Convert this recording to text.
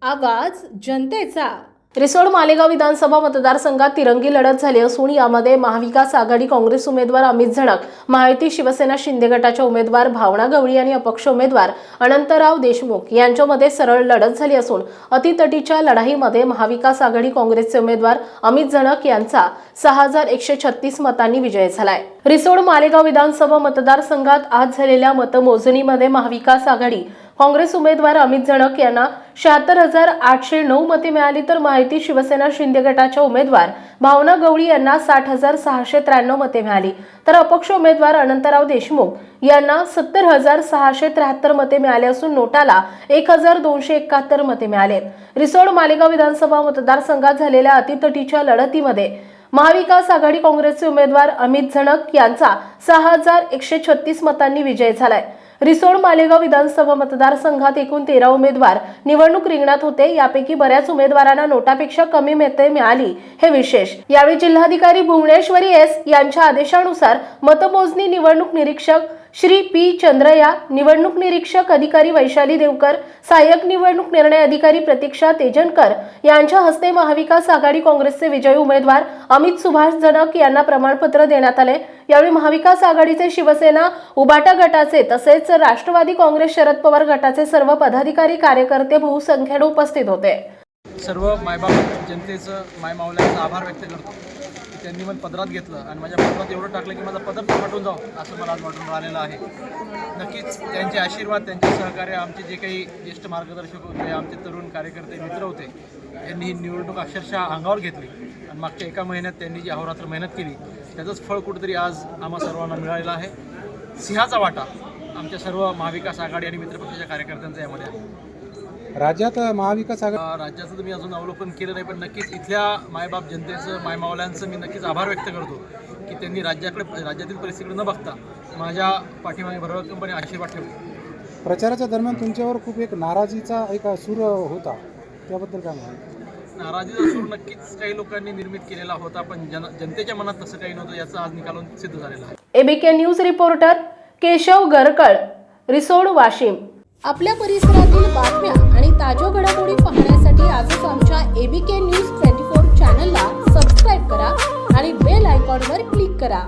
आवाज जनतेचा। रिसोड मालेगाव विधानसभा मतदारसंघात तिरंगी लढत झाली असून यामध्ये महाविकास आघाडी काँग्रेस उमेदवार अमित झणक, महायुती शिवसेना शिंदे गटाच्या उमेदवार भावना गवळी आणि अपक्ष उमेदवार अनंतराव देशमुख यांच्यामध्ये सरळ लढत झाली असून अतितटीच्या लढाईमध्ये महाविकास आघाडी काँग्रेसचे उमेदवार अमित झणक यांचा 6136 मतांनी विजय झालाय। रिसोड मालेगाव विधानसभा मतदारसंघात आज झालेल्या मतमोजणीमध्ये महाविकास आघाडी काँग्रेस उमेदवार अमित झणक यांना 76,809 मते मिळाली तर महायुती शिवसेना शिंदे गटाच्या उमेदवार भावना गवळी यांना 60,693 मते मिळाली तर अपक्ष उमेदवार अनंतराव देशमुख यांना 70,673 मते मिळाले असून नोटाला 1,271 मते मिळाले। रिसोड मालेगाव विधानसभा मतदारसंघात झालेल्या अतितटीच्या लढतीमध्ये महाविकास आघाडी काँग्रेसचे उमेदवार अमित झणक यांचा 6136 मतांनी विजय झालाय। रिसोड मालेगाव विधानसभा मतदारसंघात एकूण 13 उमेदवार निवडणूक रिंगणात होते, यापैकी बऱ्याच उमेदवारांना नोटापेक्षा कमी मते मिळाली हे विशेष। यावेळी जिल्हाधिकारी भुवनेश्वरी एस यांच्या आदेशानुसार मतमोजणी निवडणूक निरीक्षक श्री पी चंद्रया, निवडणूक निरीक्षक अधिकारी वैशाली देवकर, सहाय्यक निवडणूक निर्णय अधिकारी प्रतीक्षा तेजनकर यांच्या हस्ते महाविकास आघाडी काँग्रेसचे विजयी उमेदवार अमित सुभाष झणक यांना प्रमाणपत्र देण्यात आले। यावेळी महाविकास आघाडीचे शिवसेना उभाटा गटाचे तसेच राष्ट्रवादी काँग्रेस शरद पवार गटाचे सर्व पदाधिकारी कार्यकर्ते बहुसंख्येने उपस्थित होते। सर्व मायबाप जनतेचं मायमावल्यांचा आभार व्यक्त करतो की त्यांनी मला पदरात घेतलं आणि माझ्या पदरात एवढं टाकलं की माझा पदर पाठवून जावं असं मला आज वाटून राहिलेलं आहे। नक्कीच त्यांचे आशीर्वाद, त्यांचे सहकार्य, आमचे जे काही ज्येष्ठ मार्गदर्शक होते, आमचे तरुण कार्यकर्ते मित्र होते, यांनी ही निवडणूक अक्षरशः अंगावर घेतली आणि मागच्या एका महिन्यात त्यांनी जी अहोरात्र मेहनत केली त्याचंच फळ कुठेतरी आज आम्हा सर्वांना मिळालेलं आहे। सिंहाचा वाटा आमच्या सर्व महाविकास आघाडी आणि मित्रपक्षाच्या कार्यकर्त्यांचा यामध्ये आहे। राज्यात महाविकास आघाडी राज्याचं तर मी अजून अवलोकन केलं नाही, पण नक्कीच इथल्या मायबाप जनतेचं, मायमावल्यांचं मी नक्कीच आभार व्यक्त करतो की त्यांनी राज्यातील परिस्थितीकडे न बघता माझ्या पाठीमागे भरभक्कमपणे आशीर्वाद ठेवले। प्रचाराच्या दरम्यान तुमच्यावर खूप एक नाराजीचा एक सूर होता, त्याबद्दल काय म्हणा? नाराजीचा सूर नक्कीच काही लोकांनी निर्मित केलेला होता, पण जनतेच्या मनात तसं काही नव्हतं याचं आज निकाल सिद्ध झालेला आहे। ABK news reporter Keshav Garkal, Risod, Washim. आपल्या परिसरातील बातम्या आणि ताज्या घडामोडी पाहण्यासाठी आजच आमच्या एबीके न्यूज 24 चॅनलला सबस्क्राईब करा आणि बेल आयकॉनवर क्लिक करा।